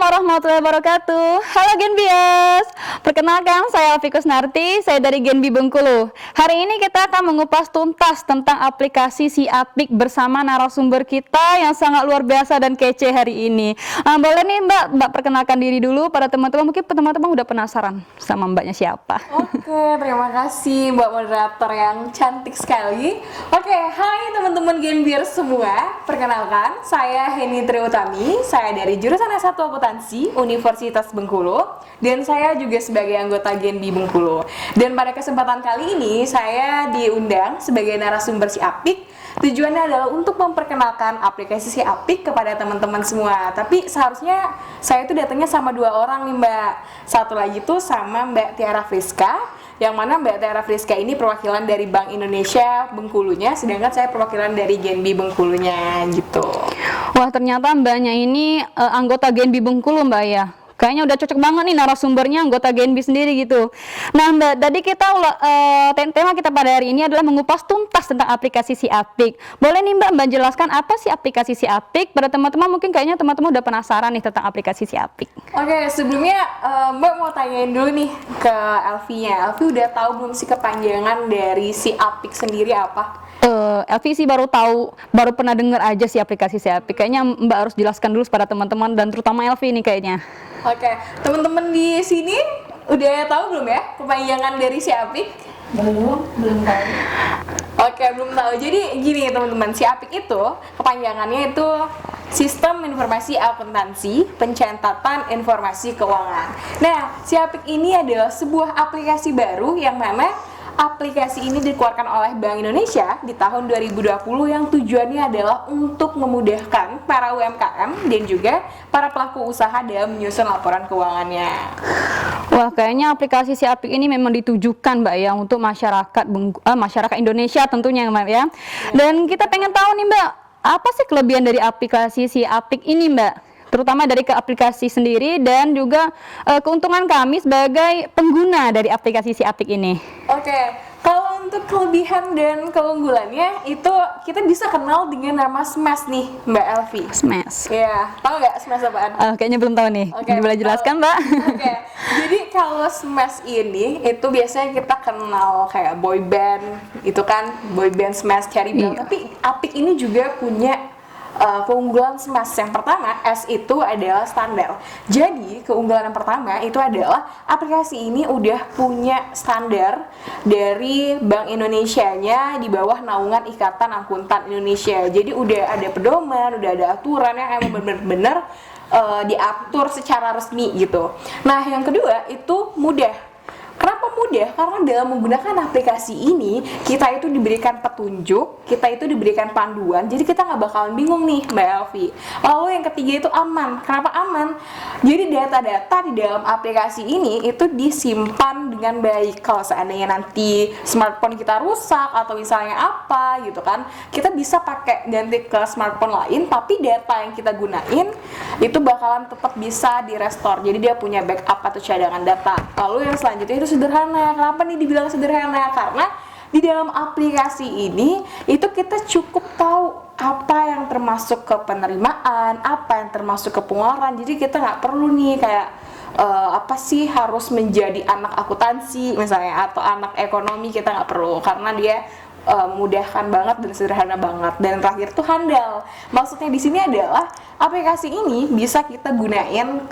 warahmatullahi wabarakatuh. Halo Genbiers. Perkenalkan, saya Alfi Kusnarti, saya dari Genbi Bengkulu. Hari ini kita akan mengupas tuntas tentang aplikasi Si Apik bersama narasumber kita yang sangat luar biasa dan kece hari ini. Boleh nih Mbak perkenalkan diri dulu pada teman-teman. Mungkin teman-teman udah penasaran sama Mbaknya siapa. Oke, terima kasih Mbak moderator yang cantik sekali. Oke, hai teman-teman Genbiers semua. Perkenalkan, saya Heni Triutami. Saya dari jurusan S1 Akuntansi Universitas Bengkulu, dan saya juga sebagai anggota Genbi Bengkulu. Dan pada kesempatan kali ini saya diundang sebagai narasumber Si Apik. Tujuannya adalah untuk memperkenalkan aplikasi Si Apik kepada teman-teman semua. Tapi seharusnya saya itu datangnya sama dua orang nih Mbak. Satu lagi tuh sama Mbak Tiara Friska, yang mana Mbak Tiara Friska ini perwakilan dari Bank Indonesia Bengkulunya, sedangkan saya perwakilan dari Genbi Bengkulunya gitu. Wah, ternyata Mbaknya ini anggota Genbi Bengkulu Mbak ya. Kayaknya udah cocok banget nih narasumbernya anggota Genbi sendiri gitu. Nah Mbak, tadi kita tema kita pada hari ini adalah mengupas tuntas tentang aplikasi Si Apik. Boleh nih Mbak jelaskan apa sih aplikasi Si Apik? Pada teman-teman mungkin kayaknya teman-teman udah penasaran nih tentang aplikasi Si Apik. Oke, sebelumnya Mbak mau tanyain dulu nih ke Elvi-nya. Elvi udah tahu belum sih kepanjangan dari Si Apik sendiri apa? Elvi sih baru pernah dengar aja sih aplikasi Si Apik. Kayaknya Mbak harus jelaskan dulu pada teman-teman dan terutama Elvi nih kayaknya. Oke, teman-teman di sini udah tahu belum ya kepanjangan dari Si Apik? Belum tahu. Oke, belum tahu. Jadi gini teman-teman, Si Apik itu kepanjangannya itu Sistem Informasi Akuntansi Pencatatan Informasi Keuangan. Nah, Si Apik ini adalah sebuah aplikasi baru yang mana aplikasi ini dikeluarkan oleh Bank Indonesia di tahun 2020 yang tujuannya adalah untuk memudahkan para UMKM dan juga para pelaku usaha dalam menyusun laporan keuangannya. Wah, kayaknya aplikasi Si Apik ini memang ditujukan Mbak ya untuk masyarakat Indonesia tentunya Mbak ya. Dan kita pengen tahu nih Mbak, apa sih kelebihan dari aplikasi Si Apik ini Mbak? Terutama dari ke aplikasi sendiri dan juga keuntungan kami sebagai pengguna dari aplikasi Si Apik ini. Oke, kalau untuk kelebihan dan keunggulannya itu kita bisa kenal dengan nama Smash nih Mbak Elvi. Smash. Iya, tahu nggak Smash apaan? Kayaknya belum tahu nih. Oke, Boleh jelaskan Mbak? Oke, jadi kalau Smash ini itu biasanya kita kenal kayak boy band, itu kan boy band Smash, Cherry Bell. Iya. Tapi Apik ini juga punya keunggulan Smash. Yang pertama, S itu adalah standar. Jadi keunggulan yang pertama itu adalah aplikasi ini udah punya standar dari Bank Indonesianya di bawah naungan Ikatan Akuntan Indonesia. Jadi udah ada pedoman, udah ada aturan yang emang bener-bener diatur secara resmi gitu. Nah yang kedua itu mudah. Kenapa mudah? Karena dalam menggunakan aplikasi ini kita itu diberikan petunjuk, kita itu diberikan panduan, jadi kita nggak bakalan bingung nih Mbak Elvi. Lalu yang ketiga itu aman. Kenapa aman? Jadi data-data di dalam aplikasi ini itu disimpan dengan baik. Kalau seandainya nanti smartphone kita rusak atau misalnya apa gitu kan, kita bisa pakai ganti ke smartphone lain, tapi data yang kita gunain itu bakalan tetap bisa direstore. Jadi dia punya backup atau cadangan data. Lalu yang selanjutnya itu sederhana. Kenapa nih dibilang sederhana? Karena di dalam aplikasi ini itu kita cukup tahu apa yang termasuk ke penerimaan, apa yang termasuk ke pengeluaran. Jadi kita nggak perlu nih kayak apa sih harus menjadi anak akuntansi misalnya atau anak ekonomi, kita nggak perlu karena dia mudahkan banget dan sederhana banget. Dan terakhir tuh handal. Maksudnya di sini adalah aplikasi ini bisa kita gunain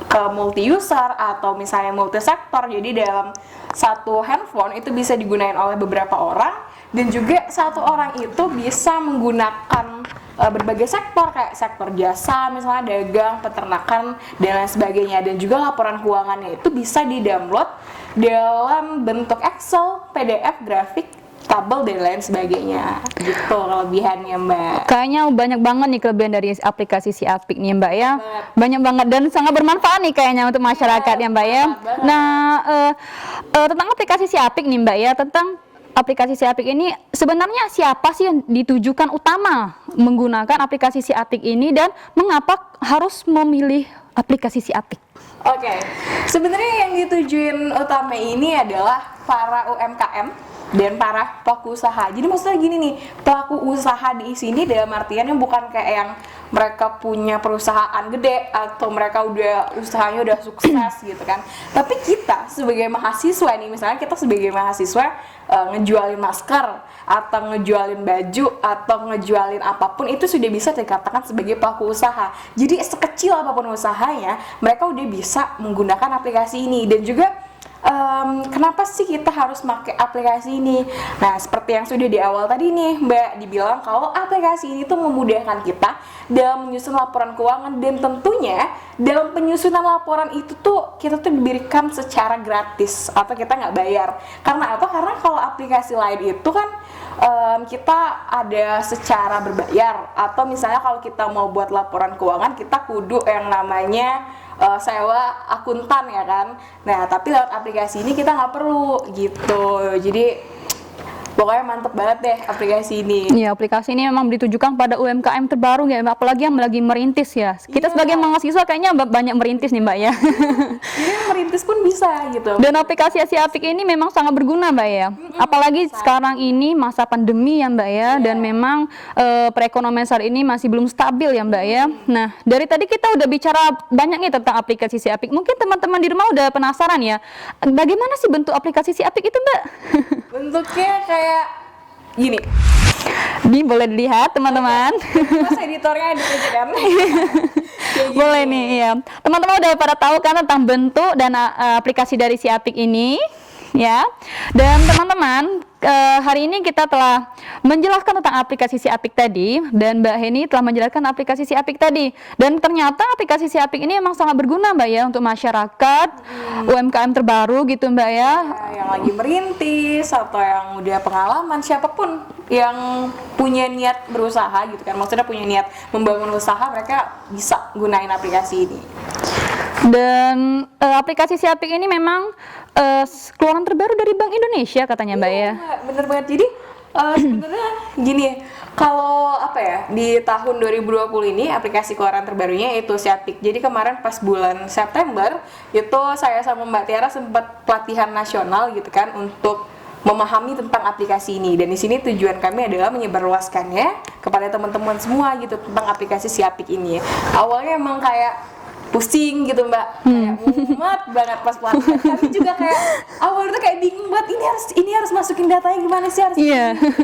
ke multi user atau misalnya multi sektor. Jadi dalam satu handphone itu bisa digunakan oleh beberapa orang, dan juga satu orang itu bisa menggunakan berbagai sektor kayak sektor jasa, misalnya dagang, peternakan dan lain sebagainya. Dan juga laporan keuangannya itu bisa di-download dalam bentuk Excel, PDF, grafik, tabel dan lain sebagainya. Gitu kelebihannya Mbak. Kayaknya banyak banget nih kelebihan dari aplikasi Si Apik nih Mbak ya. Banyak banget dan sangat bermanfaat nih kayaknya untuk masyarakat ya Mbak ya. Nah tentang aplikasi Si Apik nih Mbak ya, tentang aplikasi Si Apik ini sebenarnya siapa sih yang ditujukan utama menggunakan aplikasi Si Apik ini dan mengapa harus memilih aplikasi Si Apik? Oke, sebenarnya yang ditujuin utama ini adalah para UMKM dan para pelaku usaha. Jadi maksudnya gini nih, pelaku usaha di sini dalam artiannya bukan kayak yang mereka punya perusahaan gede atau mereka udah usahanya udah sukses gitu kan. Tapi kita sebagai mahasiswa nih, misalnya kita sebagai mahasiswa ngejualin masker atau ngejualin baju atau ngejualin apapun, itu sudah bisa dikatakan sebagai pelaku usaha. Jadi sekecil apapun usahanya, mereka udah bisa menggunakan aplikasi ini. Dan juga kenapa sih kita harus pakai aplikasi ini? Nah, seperti yang sudah di awal tadi nih Mbak dibilang kalau aplikasi ini tuh memudahkan kita dalam menyusun laporan keuangan, dan tentunya dalam penyusunan laporan itu tuh kita tuh diberikan secara gratis atau kita nggak bayar. Karena apa? Karena kalau aplikasi lain itu kan kita ada secara berbayar, atau misalnya kalau kita mau buat laporan keuangan kita kudu yang namanya sewa akuntan ya kan. Nah tapi lewat aplikasi ini kita nggak perlu gitu. Jadi pokoknya mantep banget deh aplikasi ini. Iya, aplikasi ini memang ditujukan pada UMKM terbaru ya, apalagi yang lagi merintis ya. Kita sebagai mahasiswa kayaknya banyak merintis nih Mbak ya. Jadi merintis pun bisa gitu. Dan aplikasi Apik ini memang sangat berguna Mbak ya. Apalagi sekarang ini masa pandemi ya Mbak ya, dan memang perekonomian saat ini masih belum stabil ya Mbak ya. Nah, dari tadi kita udah bicara banyak nih tentang aplikasi Apik. Mungkin teman-teman di rumah udah penasaran ya, bagaimana sih bentuk aplikasi Apik itu Mbak? Bentuknya kayak gini. Ini boleh dilihat teman-teman. Mas editornya ada kan? Boleh nih ya. Teman-teman udah pada tahu kan tentang bentuk dan aplikasi dari Apik ini ya. Dan teman-teman, hari ini kita telah menjelaskan tentang aplikasi Apik tadi, dan Mbak Heni telah menjelaskan aplikasi Apik tadi. Dan ternyata aplikasi Apik ini memang sangat berguna Mbak ya untuk masyarakat UMKM terbaru gitu Mbak ya. Yang lagi merintis atau yang udah pengalaman, siapapun yang punya niat berusaha gitu kan, maksudnya punya niat membangun usaha, mereka bisa gunain aplikasi ini. Dan aplikasi Apik ini memang keluaran terbaru dari Bank Indonesia katanya Mbak ya. Bener banget. Jadi sebenarnya gini, kalau apa ya, di tahun 2020 ini aplikasi keluaran terbarunya itu Apik. Jadi kemarin pas bulan September itu saya sama Mbak Tiara sempat pelatihan nasional gitu kan untuk memahami tentang aplikasi ini. Dan di sini tujuan kami adalah menyebarluaskannya kepada teman-teman semua gitu tentang aplikasi Apik ini. Awalnya emang kayak pusing gitu Mbak, kayak mumet banget pas pelatihan. Kami juga kayak awal itu kayak bingung banget, ini harus masukin datanya gimana sih, harus gitu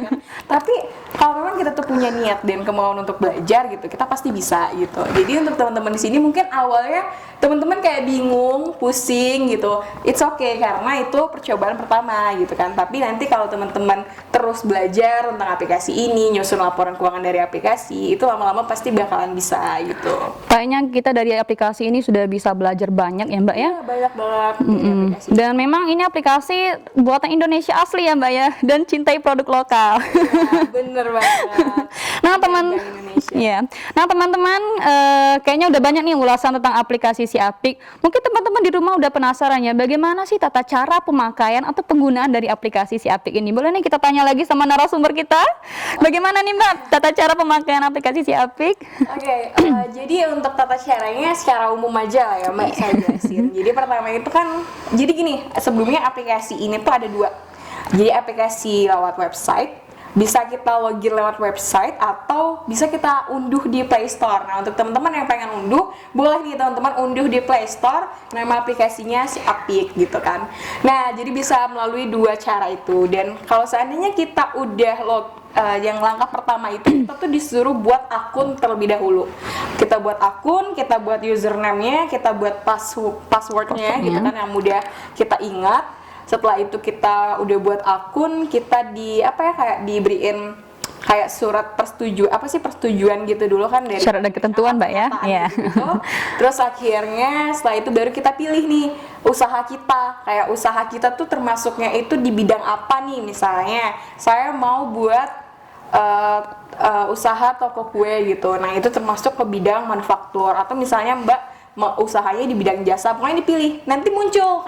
kan. Tapi kalau memang kita tuh punya niat dan kemauan untuk belajar gitu, kita pasti bisa gitu. Jadi untuk teman-teman di sini mungkin awalnya teman-teman kayak bingung, pusing gitu, it's okay karena itu percobaan pertama gitu kan. Tapi nanti kalau teman-teman terus belajar tentang aplikasi ini, nyusun laporan keuangan dari aplikasi, itu lama-lama pasti bakalan bisa gitu. Kayaknya kita dari aplikasi ini sudah bisa belajar banyak ya Mbak ya. Banyak banget aplikasi. Dan memang ini aplikasi buatan Indonesia asli ya Mbak ya, dan cintai produk lokal. Ya, bener banget. Nah teman-teman, kayaknya udah banyak nih ulasan tentang aplikasi Apik. Mungkin teman-teman di rumah udah penasaran ya, bagaimana sih tata cara pemakaian atau penggunaan dari aplikasi Apik ini? Boleh nih kita tanya lagi sama narasumber kita. Bagaimana nih Mbak tata cara pemakaian aplikasi Apik? Oke, jadi untuk tata caranya secara umum aja lah ya Mbak, saya jelasin. Jadi pertama itu kan, jadi gini, sebelumnya aplikasi ini tuh ada dua. Jadi aplikasi lewat website, bisa kita login lewat website atau bisa kita unduh di Play Store. Nah untuk teman-teman yang pengen unduh, boleh nih teman-teman unduh di Play Store, nama aplikasinya Apik gitu kan. Nah jadi bisa melalui dua cara itu. Dan kalau seandainya kita udah yang langkah pertama itu kita tuh disuruh buat akun terlebih dahulu. Kita buat akun, kita buat username-nya, kita buat password-nya gitu kan yang mudah kita ingat. Setelah itu kita udah buat akun, kita kayak diberiin kayak surat persetujuan gitu dulu kan dari syarat dan ketentuan Mbak ya. Iya. Gitu. Terus akhirnya setelah itu baru kita pilih nih usaha kita. Kayak usaha kita tuh termasuknya itu di bidang apa nih, misalnya saya mau buat usaha toko kue gitu. Nah, itu termasuk ke bidang manufaktur, atau misalnya Mbak usahanya di bidang jasa, pokoknya dipilih. Nanti muncul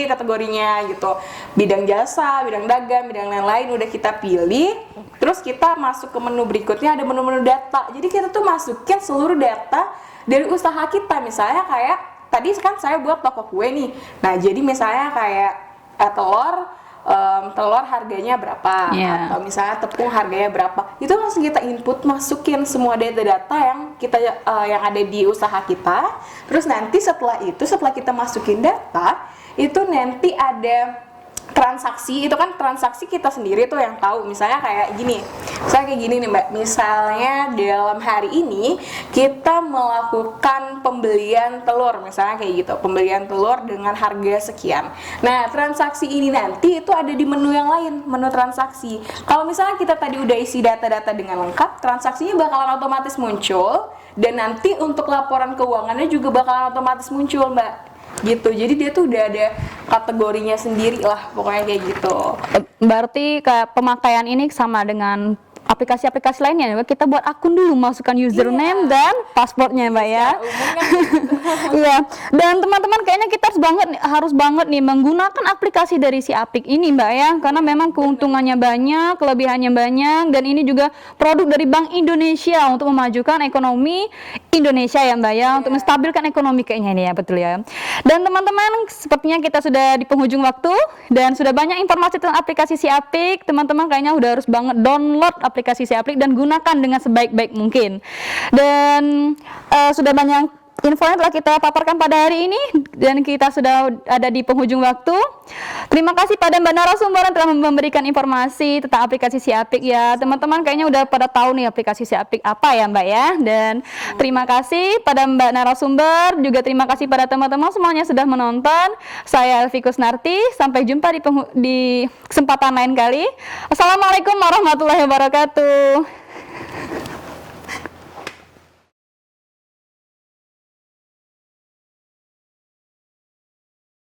kategorinya gitu. Bidang jasa, bidang dagang, bidang lain-lain udah kita pilih. Terus kita masuk ke menu berikutnya, ada menu-menu data. Jadi kita tuh masukin seluruh data dari usaha kita. Misalnya kayak tadi kan saya buat toko kue nih. Nah, jadi misalnya kayak telur telur harganya berapa, Iya. atau misalnya tepung harganya berapa, itu langsung kita input, masukin semua data-data yang kita yang ada di usaha kita. Terus nanti setelah kita masukin data, itu nanti ada transaksi, itu kan transaksi kita sendiri tuh yang tahu. Misalnya kayak gini, nih Mbak, misalnya dalam hari ini kita melakukan pembelian telur, misalnya kayak gitu, pembelian telur dengan harga sekian. Nah, transaksi ini nanti itu ada di menu yang lain, menu transaksi. Kalau misalnya kita tadi udah isi data-data dengan lengkap, transaksinya bakalan otomatis muncul, dan nanti untuk laporan keuangannya juga bakalan otomatis muncul, Mbak. Gitu, jadi dia tuh udah ada kategorinya sendiri lah, pokoknya kayak gitu. Berarti kayak pemakaian ini sama dengan aplikasi-aplikasi lainnya, kita buat akun dulu, masukkan username dan passwordnya, Mbak ya. Umumnya Iya. Dan teman-teman kayaknya kita harus banget nih menggunakan aplikasi dari si Apik ini, Mbak ya, karena memang keuntungannya banyak, kelebihannya banyak, dan ini juga produk dari Bank Indonesia untuk memajukan ekonomi Indonesia ya, Mbak ya, untuk menstabilkan ekonomi kayaknya ini ya, betul ya. Dan teman-teman, sepertinya kita sudah di penghujung waktu dan sudah banyak informasi tentang aplikasi si Apik. Teman-teman kayaknya udah harus banget download aplikasi si Apik dan gunakan dengan sebaik-baik mungkin. Dan sudah banyak info yang telah kita paparkan pada hari ini dan kita sudah ada di penghujung waktu. Terima kasih pada Mbak narasumber yang telah memberikan informasi tentang aplikasi si Apik ya. Teman-teman kayaknya udah pada tahu nih aplikasi si Apik apa ya, Mbak ya. Dan terima kasih pada Mbak narasumber, juga terima kasih pada teman-teman semuanya sudah menonton. Saya Elvi Kusnarti, sampai jumpa di kesempatan lain kali. Assalamualaikum warahmatullahi wabarakatuh.